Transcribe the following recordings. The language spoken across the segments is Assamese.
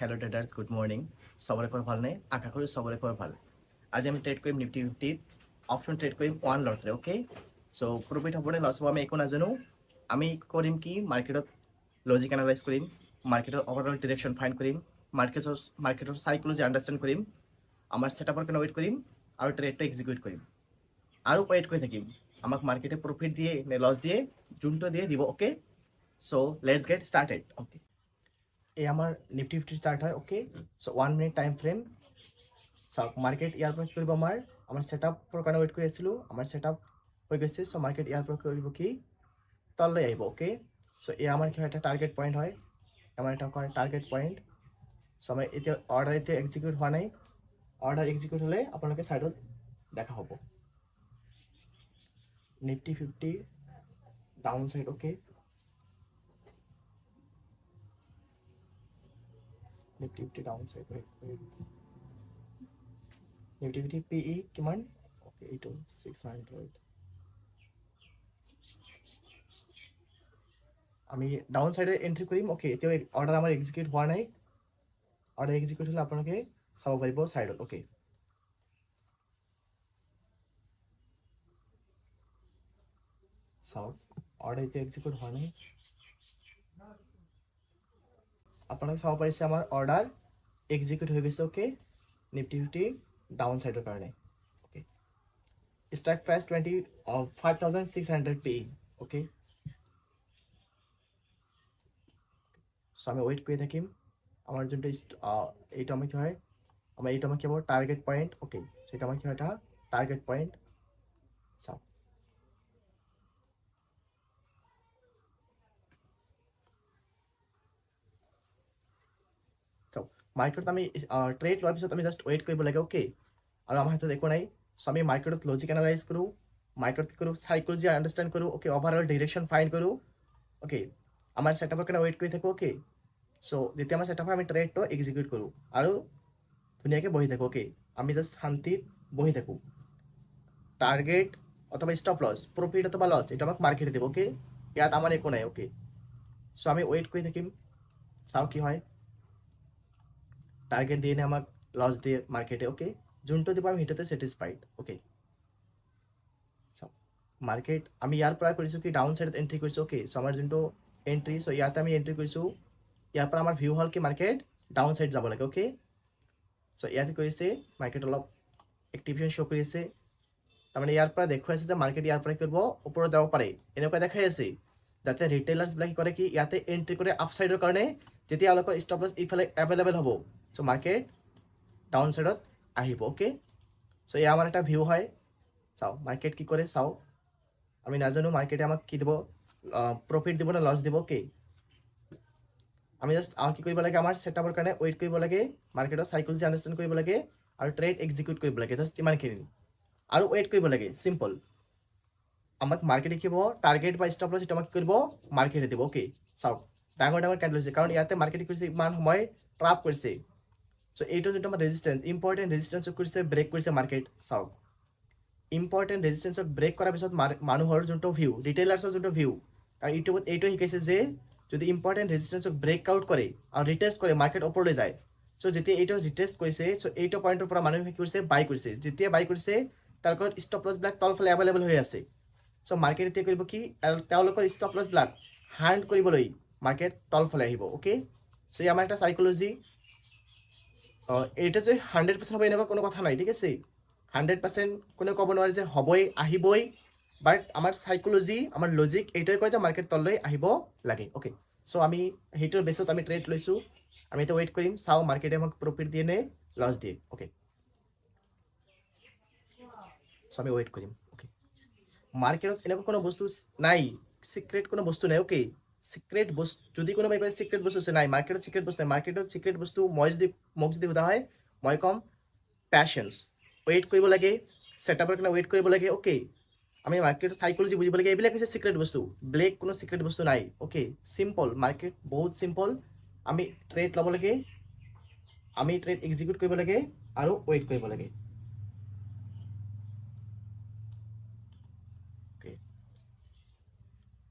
Hello' traders, good morning. চবৰে খবৰ ভালনে? আশা কৰোঁ চবৰে খবৰ ভাল। আজি আমি ট্ৰেড কৰিম নিফটি 50 অপশ্যন ট্ৰেড কৰিম 1 লটৰে। অ'কে, চ' প্ৰফিট হ'বনে লছ হ'ব আমি একো নাজানো। আমি কৰিম কি, মাৰ্কেটত লজিক এনালাইজ কৰিম, মাৰ্কেটৰ অভাৰঅল ডিৰেকশ্যন ফাইণ্ড কৰিম, মাৰ্কেটৰ চাইকলজি আণ্ডাৰষ্টেণ্ড কৰিম, আমাৰ ছেটআপৰ কাৰণে ৱেইট কৰিম আৰু ট্ৰেডটো এক্সিকিউট কৰিম আৰু ৱেইট কৰি থাকিম আমাক মাৰ্কেটে প্ৰফিট দিয়ে নে লছ দিয়ে, যোনটো দিয়ে দিব। Okay, so' let's gate started. Okay, এই আমাৰ নিফটি 50 ষ্টাৰ্ট হয়। অ'কে, চ' 1 মিনিট টাইম ফ্ৰেম চাওক। মাৰ্কেট ইয়াৰ পৰা কৰিব আমাৰ ছেটআপৰ কাৰণে ৱেইট কৰি আছিলোঁ, আমাৰ ছেটআপ হৈ গৈছে। চ' মাৰ্কেট ইয়াৰ পৰা কৰিব কি, তললৈ আহিব। অ'কে, চ' এয়া আমাৰ এটা টাৰ্গেট পইণ্ট হয়, আমাৰ এটা টাৰ্গেট পইণ্ট। চ' আমাৰ এতিয়া অৰ্ডাৰ এক্সিকিউট হোৱা নাই। অৰ্ডাৰ এক্সিকিউট হ'লে আপোনালোকে ছাইডত দেখা হ'ব Nifty 50 down side. Okay, Nifty 50 down side. Nifty 50 PE কিমান? ওকে, এইটো 600। আমি ডাউন সাইডে এন্ট্ৰি কৰিম। ওকে, এতিয়া অৰ্ডাৰ আমাৰ এক্সিকিউট হোৱা নাই। অৰ্ডাৰ এক্সিকিউট হ'লে আপোনালোকে চাব পাৰিব সাইডত। ওকে, চাওক, অৰ্ডাৰ এতিয়া এক্সিকিউট হোৱা নাই। আপোনালোকে চাব পাৰিছে আমাৰ অৰ্ডাৰ এক্সিকিউট হৈ গৈছে। ওকে, নিফটি 50 ডাউন সাইডৰ কাৰণে। Okay, strike price 25,600 PE। Okay, so' আমি ৱেইট কৰি থাকিম। আমাৰ যোনটো এইটো আমাৰ কি হয়, আমাৰ এইটো আমাৰ কি হ'ব, টাৰ্গেট পইণ্ট। ওকে, চ' এইটো আমাৰ কি হয়, এটা টাৰ্গেট পইণ্ট। চাওক, মাৰ্কেটত আমি ট্ৰেড লোৱাৰ পিছত আমি জাষ্ট ৱেইট কৰিব লাগে। ওকে, আৰু আমাৰ হাতত একো নাই। চ' আমি মাৰ্কেটত লজিক এনালাইজ কৰোঁ, মাৰ্কেটত কৰোঁ চাইকলজি আণ্ডাৰষ্টেণ্ড কৰোঁ। ওকে, অভাৰঅল ডিৰেকশ্যন ফাইণ্ড কৰোঁ। ওকে, আমাৰ ছেটআপৰ কাৰণে ৱেইট কৰি থাকোঁ। ওকে, চ' যেতিয়া আমাৰ ছেটআপ হয় আমি ট্ৰেডটো এক্সিকিউট কৰোঁ আৰু ধুনীয়াকৈ বহি থাকোঁ। ওকে, আমি জাষ্ট শান্তিত বহি থাকোঁ। টাৰ্গেট অথবা ষ্টপ লছ, প্ৰফিট অথবা লছ, এইটো আমাক মাৰ্কেটে দিব। ওকে, ইয়াত আমাৰ একো নাই। ওকে, চ' আমি ৱেইট কৰি থাকিম, চাওঁ কি হয়। টাৰ্গেট দিয়ে আমাক লস দিয়ে মাৰ্কেটে। ওকে, যোনটো দিব আমি সেইটোতে স্যাটিসফাইড। ওকে, মাৰ্কেট আমি ইয়াৰ পৰা কৰিছোঁ কি, ডাউন সাইডত এন্ট্ৰি কৰিছোঁ। ওকে, চ' আমাৰ যোনটো এন্ট্ৰি, চ' ইয়াতে আমি এন্ট্ৰি কৰিছোঁ। ইয়াৰ পৰা আমাৰ ভিউ হ'ল কি, মাৰ্কেট ডাউন সাইড যাব লাগে। ওকে, চ' ইয়াতে কৰিছে মাৰ্কেট অলপ এক্টিভেশ্যন শ্ব' কৰি আছে। তাৰমানে ইয়াৰ পৰা দেখুৱাই আছে যে মাৰ্কেট ইয়াৰ পৰা কৰিব, ওপৰত যাব পাৰে, এনেকুৱা দেখাই আছে। যাতে ৰিটেইলাৰ্ছবিলাকে কৰে কি, ইয়াতে এন্ট্ৰি কৰে আপ সাইডৰ কাৰণে, যেতিয়া এওঁলোকৰ ষ্টপ লছ ইফালে এভেইলেবল হ'ব, চ' মাৰ্কেট ডাউন সাইডত আহিব। ওকে, চ' এয়া আমাৰ এটা ভিউ হয়। চাওঁ মাৰ্কেট কি কৰে, চাওঁ। আমি নাজানো মাৰ্কেটে আমাক কি দিব, প্ৰফিট দিব নে লছ দিব। ওকে, আমি জাষ্ট কি কৰিব লাগে, আমাৰ ছেটআপৰ কাৰণে ৱেইট কৰিব লাগে, মাৰ্কেটৰ চাইকলজি আণ্ডাৰষ্টেণ্ড কৰিব লাগে আৰু ট্ৰেড এক্সিকিউট কৰিব লাগে। জাষ্ট ইমানখিনি আৰু ৱেইট কৰিব লাগে, চিম্পল। আমাক মাৰ্কেটে কি দিব, টাৰ্গেট বা ষ্টপ লছ, এইটো আমাক কি কৰিব, মাৰ্কেটে দিব। ওকে, চাওক, ডাঙৰ ডাঙৰ কেণ্ডেল হৈছে, কাৰণ ইয়াতে মাৰ্কেটে কৰিছে ইমান সময় ট্ৰাপ কৰিছে। চ' এইটো যোনটো আমাৰ ৰেজিষ্টেঞ্চ, ইম্পৰ্টেণ্ট ৰেজিষ্টেঞ্চক কৰিছে, ব্ৰেক কৰিছে মাৰ্কেট। চাওক, ইম্পৰ্টেণ্ট ৰেজিষ্টেঞ্চক ব্ৰেক কৰাৰ পিছত মানুহৰ যোনটো ভিউ, ৰিটেইলাৰ্ছৰ যোনটো ভিউ, কাৰণ ইউটিউবত এইটো শিকাইছে যে যদি ইম্পৰ্টেণ্ট ৰেজিষ্টেঞ্চক ব্ৰেক আউট কৰে আৰু ৰিটেষ্ট কৰে, মাৰ্কেট ওপৰলৈ যায়। চ' যেতিয়া এইটো ৰিটেষ্ট কৰিছে, চ' এইটো পইণ্টৰ পৰা মানুহে কি কৰিছে, বাই কৰিছে। যেতিয়া বাই কৰিছে, তাৰ লগত ষ্টপ লছবিলাক তলফালে এভেইলেবল হৈ আছে। চ' মাৰ্কেট এতিয়া কৰিব কি, তেওঁলোকৰ ষ্টপ লছবিলাক হাৰ্ড কৰিবলৈ মাৰ্কেট তলফালে আহিব। ওকে, চ' আমাৰ এটা চাইকলজি, এইটো যে 100% হ'ব এনেকুৱা কোনো কথা নাই। ঠিক আছে, 100% কোনেও ক'ব নোৱাৰে যে হ'বই, আহিবই, বাট আমাৰ চাইকলজি, আমাৰ লজিক এইটোৱে কয় যে মাৰ্কেট তললৈ আহিব লাগে। ওকে, চ' আমি সেইটোৰ বেছত আমি ট্ৰেড লৈছোঁ। আমি এতিয়া ৱেইট কৰিম, চাওঁ মাৰ্কেটে আমাক প্ৰফিট দিয়ে নে লছ দিয়ে। ওকে, চ' আমি ৱেইট কৰিম। ওকে, মাৰ্কেটত এনেকুৱা কোনো বস্তু নাই, চিক্ৰেট কোনো বস্তু নাই। ওকে, চিক্ৰেট বস্তু যদি কোনোবাই কয় চিক্ৰেট বস্তু আছে, নাই, মাৰ্কেটত চিক্ৰেট বস্তু নাই। মাৰ্কেটত চিক্ৰেট বস্তু মোক যদি সোধা হয়, মই ক'ম পেচেন্স, ৱেইট কৰিব লাগে, ছেটআপৰ কাৰণে ৱেইট কৰিব লাগে। ওকে, আমি মাৰ্কেটৰ চাইকলজি বুজিব লাগে, এইবিলাক হৈছে চিক্ৰেট বস্তু, ব্লেক কোনো চিক্ৰেট বস্তু নাই। ওকে, চিম্পল, মাৰ্কেট বহুত চিম্পল। আমি ট্ৰেড ল'ব লাগে, আমি ট্ৰেড এক্সিকিউট কৰিব লাগে আৰু ৱেইট কৰিব লাগে। ওকে,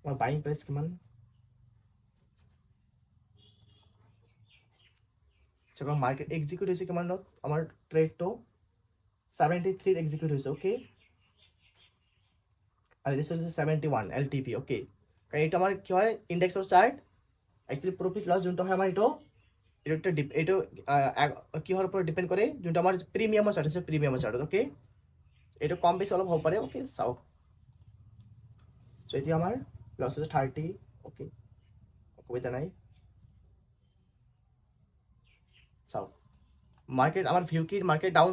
আমাৰ বাইং প্ৰাইচ কিমান, কাৰণ মাৰ্কেট এক্সিকিউট হৈছে কিমানত আমাৰ ট্ৰেডটো 73 এক্সিকিউট হৈছে ওকে আৰু দিছ হৈছে 71 LTP ওকে কাৰণ এইটো আমাৰ কি হয় ইণ্ডেক্সৰ চাৰ্ট একচুৱেলি প্ৰফিট লছ যোনটো হয় আমাৰ এইটো কিহৰ ওপৰত ডিপেণ্ড কৰে যোনটো আমাৰ প্ৰিমিয়ামৰ চাৰ্ট আছে প্ৰিমিয়ামৰ চাৰ্টত ওকে এইটো কম বেছি অলপ হ'ব পাৰে ওকে চাওক চ' এতিয়া আমাৰ লছ হৈছে 30 ওকে অসুবিধা নাই চাওক মার্কেট আমার ভিউ কি মার্কেট ডাউন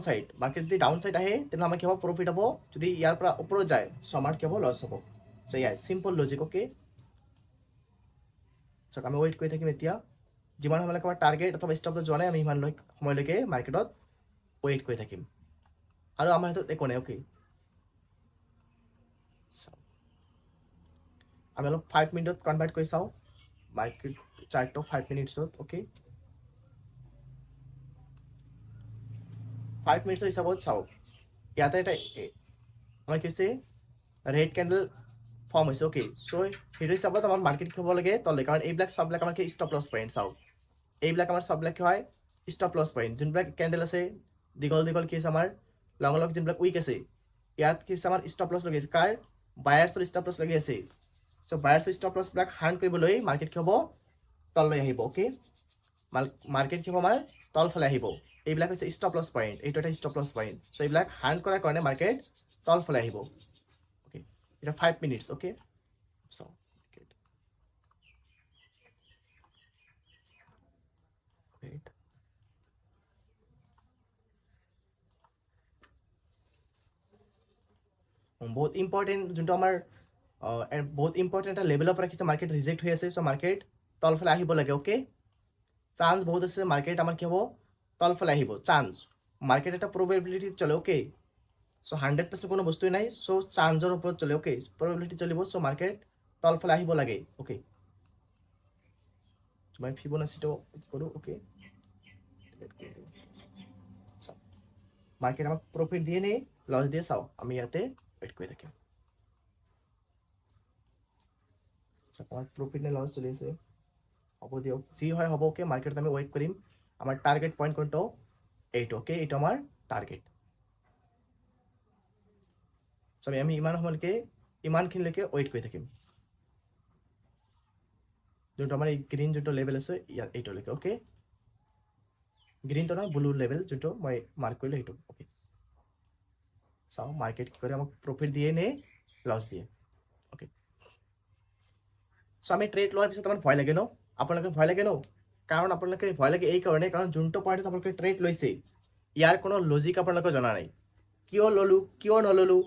যদি ডাউন সাইড আহে তেনে আমার কি হব প্রফিট হব যদি ইয়ার পৰা ওপৰত যায় সো আমার কি হব লস হব সো ইয়াই সিম্পল লজিক ওকে সো আমি ওয়েট কৰি থাকিম এতিয়া যিমান সময়লৈকে আমাৰ টাৰ্গেট অথবা ষ্টপ লছ যোৱা নাই আমি সিমান সময়লৈকে মাৰ্কেটত ওয়েট কৰি থাকিম আৰু আমাৰ হাতত একো নাই ওকে আমি অলপ 5 মিনিটত কনভাৰ্ট কৰি চাওঁ মাৰ্কেট চাৰ্টটো 5 মিনিটছত ওকে 5 মিনিটৰ হিচাপত চাওক ইয়াতে এটা আমাৰ কি হৈছে ৰেড কেণ্ডেল ফৰ্ম হৈছে ওকে চ' সেইটো হিচাপত আমাৰ মাৰ্কেট কি হ'ব লাগে তললৈ কাৰণ এইবিলাক সববিলাক আমাৰ কি ষ্টপ লছ পইণ্ট চাওক এইবিলাক আমাৰ সববিলাক কি হয় ষ্টপ লছ পইণ্ট যোনবিলাক কেণ্ডেল আছে দীঘল কি আছে আমাৰ লং যোনবিলাক উইক আছে ইয়াত কি আছে আমাৰ ষ্টপ লছ লাগি আছে কাৰ বায়াৰ্ছৰ ষ্টপ লছ লাগি আছে চ' বায়াৰ্ছৰ ষ্টপ লছবিলাক হাৰ্ণ কৰিবলৈ মাৰ্কেট কি হ'ব তললৈ আহিব ওকে মাৰ্কেট কি হ'ব আমাৰ তলফালে আহিব এইবিলাক হৈছে ষ্টপ লছ পইণ্ট এইটো এটা ষ্টপ লছ পইণ্ট চ' এইবিলাক হাৰ্ণ কৰাৰ কাৰণে মাৰ্কেট তলফালে আহিব ওকে এটা 5 মিনিটছ ওকে চাওঁ বহুত ইম্পৰ্টেণ্ট যোনটো আমাৰ বহুত ইম্পৰ্টেণ্ট এটা লেভেলৰ পৰা কিছু মাৰ্কেট ৰিজেক্ট হৈ আছে চ' মাৰ্কেট তলফালে আহিব লাগে ওকে চান্স বহুত আছে মাৰ্কেট আমাৰ কি হ'ব তলফালে আহিব চান্স মাৰ্কেট এটা প্ৰবেবিলিটি চলে ওকে চ' 100% কোনো বস্তুই নাই চ' চান্সৰ ওপৰত চলে ওকে প্ৰবেবিলিটি চলিব চ' মাৰ্কেট তলফালে আহিব লাগে ওকে মই ফিবনাচিটো কৰোঁ ওকে মাৰ্কেট আমাক প্ৰফিট দিয়ে নে লছ দিয়ে চাওঁ আমি ইয়াতে ৱেইট কৰি থাকিম আমাৰ প্ৰফিট নে লছ চলি আছে হ'ব দিয়ক যি হয় হ'ব ওকে মাৰ্কেটত আমি ৱেইট কৰিম আমাৰ টাৰ্গেট পইণ্ট কোনটো এইটো ওকে এইটো আমাৰ টাৰ্গেট চ' আমি ইমান সময়লৈকে ইমানখিনিলৈকে ৱেইট কৰি থাকিম যোনটো আমাৰ এই গ্ৰীণ যোনটো লেভেল আছে ইয়াত এইটোলৈকে ওকে গ্ৰীণটো নহয় ব্লু লেভেল যোনটো মই মাৰ্ক কৰিলোঁ সেইটো ওকে চাওঁ মাৰ্কেট কি কৰে আমাক প্ৰফিট দিয়ে নে লছ দিয়ে ওকে চ' আমি ট্ৰেড লোৱাৰ পিছত আমাৰ ভয় লাগে ন আপোনালোকে ভয় লাগে ন কাৰণ আপোনালোকে ভয় লাগে এই কাৰণে কাৰণ যোনটো পইণ্টত আপোনালোকে ট্ৰেড লৈছে ইয়াৰ কোনো লজিক আপোনালোকে জনা নাই কিয় ল'লোঁ কিয় নল'লোঁ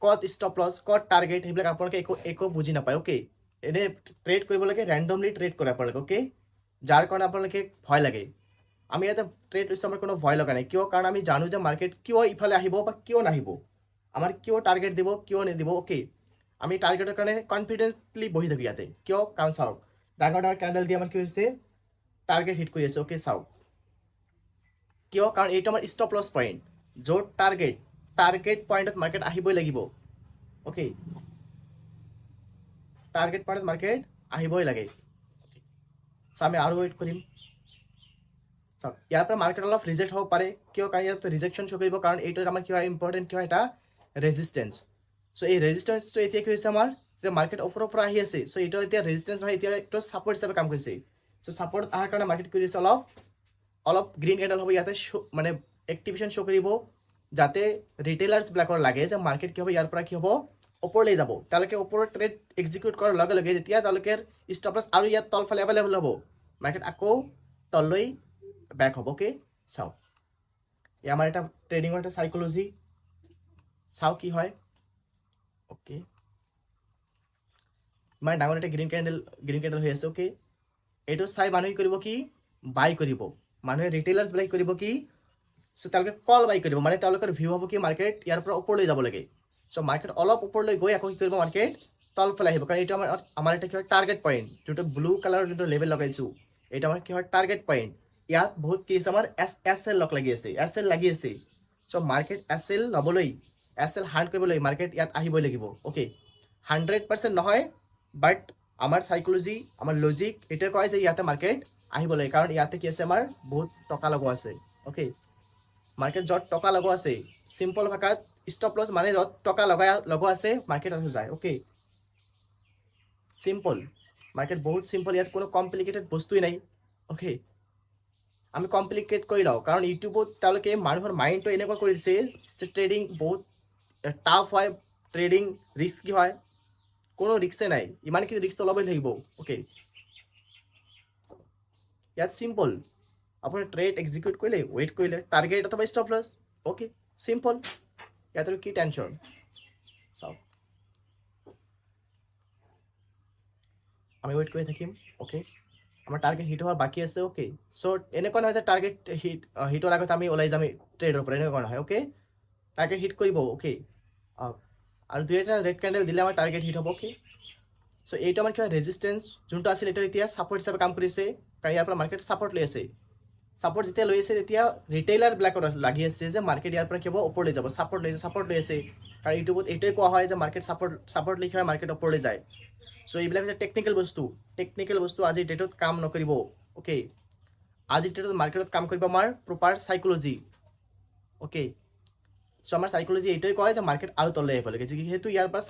ক'ত ষ্টপ লছ ক'ত টাৰ্গেট সেইবিলাক আপোনালোকে একো বুজি নাপায় ওকে এনেই ট্ৰেড কৰিব লাগে ৰেণ্ডমলি ট্ৰেড কৰে আপোনালোকে ওকে যাৰ কাৰণে আপোনালোকে ভয় লাগে আমি ইয়াতে ট্ৰেড লৈছোঁ আমাৰ কোনো ভয় লগা নাই কিয় কাৰণ আমি জানো যে মাৰ্কেট কিয় ইফালে আহিব বা কিয় নাহিব আমাৰ কিয় টাৰ্গেট দিব কিয় নিদিব ওকে আমি টাৰ্গেটৰ কাৰণে কনফিডেণ্টলি বহি থাকোঁ ইয়াতে কিয় কাৰণ চাওক ডাঙৰ কেণ্ডেল দি আমাৰ কি হৈছে টাৰ্গেট হিট কৰি আছে ওকে চাওক কিয় কাৰণ এইটো আমাৰ ষ্টপ লছ পইণ্ট য'ত টাৰ্গেট পইণ্টত মাৰ্কেট আহিবই লাগিব ওকে টাৰ্গেট পইণ্টত মাৰ্কেট আহিবই লাগে চ' আমি আৰু ৱেইট কৰিম চাওক ইয়াৰ পৰা মাৰ্কেট অলপ ৰিজেক্ট হ'ব পাৰে কিয় কাৰণ ইয়াত ৰিজেকশ্যন শ্ব' কৰিব কাৰণ এইটো আমাৰ কি হয় ইম্পৰ্টেণ্ট কি হয় এটা ৰেজিষ্টেঞ্চ চ' এই ৰেজিষ্টেঞ্চটো এতিয়া কি হৈছে আমাৰ যে মাৰ্কেট ওপৰৰ পৰা আহি আছে চ' এইটো এতিয়া ৰেজিষ্টেঞ্চ নহয় এতিয়া এইটো ছাপৰ্ট হিচাপে কাম কৰিছে চ' ছাপৰ্ট অহাৰ কাৰণে মাৰ্কেট কৰি আছে অলপ গ্ৰীণ কেণ্ডেল হ'ব ইয়াতে মানে এক্টিভেশ্যন শ্ব' কৰিব যাতে ৰিটেইলাৰ্ছবিলাকৰ লাগে যে মাৰ্কেট কি হ'ব ইয়াৰ পৰা কি হ'ব ওপৰলৈ যাব তেওঁলোকে ওপৰৰ ট্ৰেড এক্সিকিউট কৰাৰ লগে লগে যেতিয়া তেওঁলোকে ষ্টপ লছ আৰু ইয়াত তলফালে এভেইলেবল হ'ব মাৰ্কেট আকৌ তললৈ বেক হ'ব ওকে চাওক এই আমাৰ এটা ট্ৰেডিঙৰ এটা চাইক'লজি চাওঁ কি হয় ওকে ইমান ডাঙৰ এটা গ্ৰীণ কেণ্ডেল হৈ আছে ওকে এইটো চাই মানুহে কৰিব কি বাই কৰিব মানুহে ৰিটেইলাৰ্ছবিলাক কৰিব কি চ' তেওঁলোকে কল বাই কৰিব মানে তেওঁলোকৰ ভিউ হ'ব কি মাৰ্কেট ইয়াৰ পৰা ওপৰলৈ যাব লাগে চ' মাৰ্কেট অলপ ওপৰলৈ গৈ আকৌ কি কৰিব মাৰ্কেট তলফালে আহিব কাৰণ এইটো আমাৰ এটা কি হয় টাৰ্গেট পইণ্ট যোনটো ব্লু কালাৰৰ যোনটো লেভেল লগাইছোঁ এইটো আমাৰ কি হয় টাৰ্গেট পইণ্ট ইয়াত বহুত কি আছে আমাৰ এছ এল লগ লাগি আছে এছ এল লাগি আছে চ' মাৰ্কেট এছ এল ল'বলৈ এছ এল হাৰ্ণ কৰিবলৈ মাৰ্কেট ইয়াত আহিবই লাগিব ওকে 100% নহয় বাট আমাৰ চাইক'লজি আমাৰ লজিক এইটোৱে কয় যে ইয়াতে মাৰ্কেট আহিব লাগে, কাৰণ ইয়াতে কি আছে আমাৰ বহুত টকা লগোৱা আছে। অ'কে, মাৰ্কেট য'ত টকা লগোৱা আছে, চিম্পল ভাষাত ষ্টপ লছ মানে য'ত টকা লগোৱা আছে মাৰ্কেট আছে যায়। অ'কে, চিম্পল মাৰ্কেট, বহুত চিম্পল, ইয়াত কোনো কমপ্লিকেটেড বস্তুই নাই। অ'কে, আমি কমপ্লিকেট কৰি লওঁ, কাৰণ ইউটিউবত তেওঁলোকে মানুহৰ মাইণ্ডটো এনেকুৱা কৰি দিছে যে ট্ৰেডিং বহুত টাফ হয়, ট্ৰেডিং ৰিস্কি হয়। কোনো ৰিস্কে নাই, ইমানখিনি ৰিস্ক ল'বই লাগিব। অ'কে, ইয়াত চিম্পল, আপুনি ট্ৰেড এক্সিকিউট কৰিলে, ৱেইট কৰিলে, টাৰ্গেট অথবা ষ্টপ লছ। অ'কে, চিম্পল, ইয়াত আৰু কি টেনশ্যন। চাওক, আমি ৱেইট কৰি থাকিম। অ'কে, আমাৰ টাৰ্গেট হিট হোৱাৰ বাকী আছে। অ'কে, চ' এনেকুৱা নহয় যে টাৰ্গেট হিটৰ আগত আমি ওলাই যাম ট্ৰেডৰ পৰা, এনেকুৱা নহয়। অ'কে, টাৰ্গেট হিট কৰিব। অ'কে, আৰু দুই এটা ৰেড কেণ্ডেল দিলে আমাৰ টাৰ্গেট হিট হ'ব। অ'কে, চ' এইটো আমাৰ কিবা ৰেজিষ্টেঞ্চ যোনটো আছিল এইটো এতিয়া ছাপৰ্ট হিচাপে কাম কৰিছে, কাৰণ ইয়াৰ পৰা মাৰ্কেট ছাপৰ্ট লৈ আছে। ছাপৰ্ট যেতিয়া লৈ আছে তেতিয়া ৰিটেইলাৰ বিলাকত লাগি আছে যে মাৰ্কেট ইয়াৰ পৰা কি হ'ব, ওপৰলৈ যাব। ছাপৰ্ট লৈ আছে, কাৰণ ইউটিউবত এইটোৱে কোৱা হয় যে মাৰ্কেট ছাপৰ্ট লিখা হয়, মাৰ্কেট ওপৰলৈ যায়। চ' এইবিলাক যে টেকনিকেল বস্তু আজিৰ ডেটত কাম নকৰিব। অ'কে, আজিৰ ডেটত মাৰ্কেটত কাম কৰিব আমাৰ প্ৰপাৰ চাইকলজি। অ'কে, চ' আমাৰ চাইকলজি এইটোৱে কয় যে মাৰ্কেট আৰু তললৈ আহিব লাগে, যিহেতু ইয়াৰ পৰা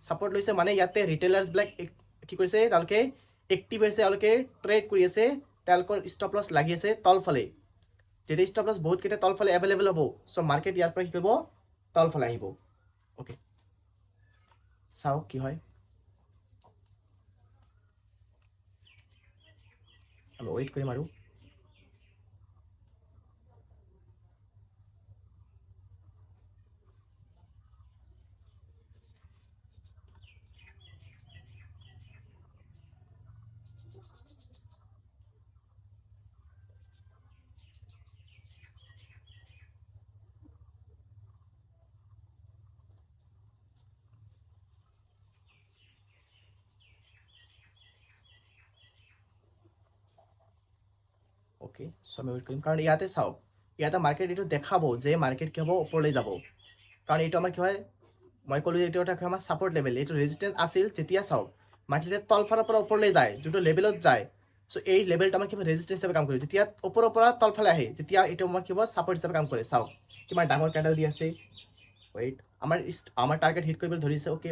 ছাপৰ্ট লৈছে মানে ইয়াতে ৰিটেইলাৰ্ছবিলাক কি কৰিছে, তেওঁলোকে এক্টিভ হৈছে, তেওঁলোকে ট্ৰেড কৰি আছে, তেওঁলোকৰ ষ্টপ লছ লাগি আছে তলফালে। যেতিয়া ষ্টপ লছ বহুতকেইটা তলফালে এভেইলেবল হ'ব, চ' মাৰ্কেট ইয়াৰ পৰা কি কৰিব, তলফালে আহিব। অ'কে, চাওক কি হয়। আমি ৱেইট কৰিম আৰু অ'কে, চ' আমি ৱেইট কৰিম, কাৰণ ইয়াতে চাওক, ইয়াতে মাৰ্কেট এইটো দেখাব যে মাৰ্কেট কি হ'ব, ওপৰলৈ যাব। কাৰণ এইটো আমাৰ কি হয়, মই ক'লোঁ যে এইটো এটা আমাৰ ছাপৰ্ট লেভেল, এইটো ৰেজিষ্টেঞ্চ আছিল। যেতিয়া চাওক মাৰ্কেট যেতিয়া তলফালৰ পৰা ওপৰলৈ যায়, যোনটো লেভেলত যায়, চ' এই লেভেলটো আমাৰ কিবা ৰেজিষ্টেঞ্চ হিচাপে কাম কৰে। যেতিয়া ওপৰৰ পৰা তলফালে আহে, তেতিয়া এইটো আমাৰ কি হ'ব, ছাপৰ্ট হিচাপে কাম কৰে। চাওক কিমান ডাঙৰ কেণ্ডেল দি আছে। ৱেইট, আমাৰ টাৰ্গেট হিট কৰিবলৈ ধৰিছে। অ'কে,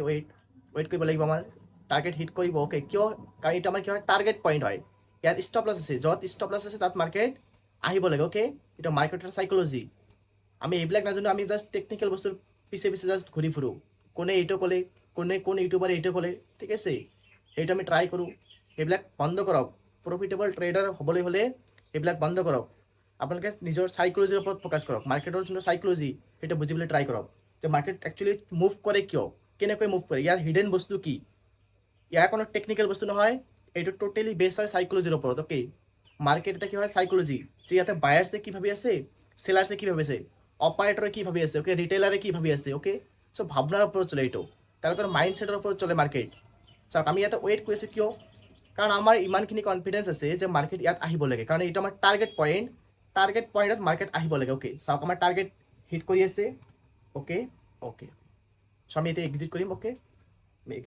ৱেইট কৰিব লাগিব, আমাৰ টাৰ্গেট হিট কৰিব। অ'কে, কিয়, কাৰণ এইটো আমাৰ কি হয়, টাৰ্গেট পইণ্ট হয়। ইয়াত ষ্টপ লছ আছে, য'ত ষ্টপ লছ আছে তাত মাৰ্কেট আহিব লাগে। অ'কে, এইটো মাৰ্কেটৰ চাইকলজি। আমি এইবিলাক নাজানো, আমি জাষ্ট টেকনিকেল বস্তুৰ পিছে জাষ্ট ঘূৰি ফুৰোঁ। কোনে এইটো ক'লে, কোন ইউটিউবাৰে এইটো ক'লে, ঠিক আছে, সেইটো আমি ট্ৰাই কৰোঁ। সেইবিলাক বন্ধ কৰক। প্ৰফিটেবল ট্ৰেডাৰ হ'বলৈ হ'লে সেইবিলাক বন্ধ কৰক। আপোনালোকে নিজৰ চাইকলজিৰ ওপৰত ফ'কাছ কৰক। মাৰ্কেটৰ যোনটো চাইকলজি সেইটো বুজিবলৈ ট্ৰাই কৰক, যে মাৰ্কেট একচুৱেলি মুভ কৰে কিয়, কেনেকৈ মুভ কৰে, ইয়াৰ হিডেন বস্তু কি। ইয়াৰ কোনো টেকনিকেল বস্তু নহয়, এইটো টোটেলি বেছ হয় চাইকলজিৰ ওপৰত। অ'কে, মাৰ্কেট এটা কি হয়, চাইকলজি, যে ইয়াতে বায়াৰ্ছে কি ভাবি আছে, সেলাৰ্ছে কি ভাবি আছে, অপাৰেটৰে কি ভাবি আছে, অ'কে, ৰিটেইলাৰে কি ভাবি আছে। অ'কে, চ' ভাৱনাৰ ওপৰত চলে এইটো, তেওঁলোকৰ মাইণ্ড ছেটৰ ওপৰত চলে মাৰ্কেট। চাওক, আমি ইয়াতে ৱেইট কৰিছোঁ কিয়, কাৰণ আমাৰ ইমানখিনি কনফিডেঞ্চ আছে যে মাৰ্কেট ইয়াত আহিব লাগে, কাৰণ এইটো আমাৰ টাৰ্গেট পইণ্টত মাৰ্কেট আহিব লাগে। অ'কে, চাওক আমাৰ টাৰ্গেট হিট কৰি আছে। অ'কে, চ' আমি এতিয়া এক্সিট কৰিম। অ'কে,